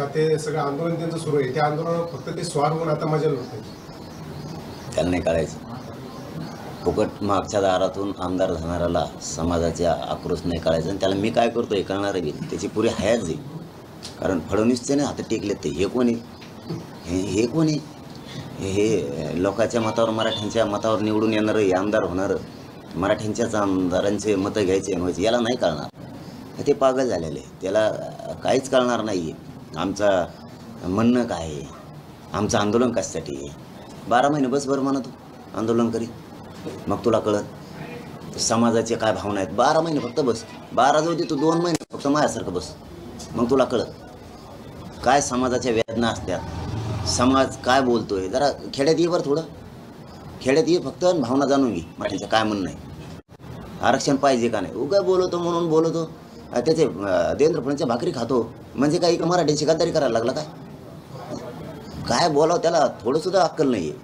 ते सगळं आंदोलन त्यांचं सुरू आहे, त्या आंदोलनावर फक्त ते स्वार होऊन आता मजा लुटतात. त्याला नाही कळायचं. फुकट मागच्या दारातून आमदार जाणाऱ्याला समाजाच्या आक्रोश नाही कळायचं. आणि त्याला मी काय करतो हे कळणार आहे. त्याची पुरी हयात जाईल. कारण फडणवीसचे नाही हात टेकलेत ते. हे कोणी हे कोणी हे लोकांच्या मतावर मराठ्यांच्या मतावर निवडून येणारं हे आमदार होणारं, मराठ्यांच्याच आमदारांचे मतं घ्यायचे व्हायचे, याला नाही कळणार. ते पागल झालेले, त्याला काहीच कळणार नाही. आमचा म्हणणं काय आहे, आमचं आंदोलन कशासाठी आहे. 12 महिने बस बरं म्हणा तू आंदोलन करी, मग तुला कळत समाजाचे काय भावना आहेत. 12 महिने फक्त बस. 12 जाऊ दे तू, 2 महिने फक्त माझ्यासारखं बस, मग तुला कळत काय समाजाच्या वेदना असतात, समाज काय बोलतोय. जरा खेड्यात ये बरं, थोडं खेड्यात ये फक्त, भावना जाणून घे मराठीचं काय म्हणणं आहे. आरक्षण पाहिजे का नाही. उगा बोलवतो म्हणून बोलवतो. त्याचे देवेंद्र फडणवीसच्या भाकरी खातो म्हणजे काही मराठीची गद्दारी करायला लागला काय. काय बोलावं, त्याला थोडंसुद्धा अक्कल नाही आहे.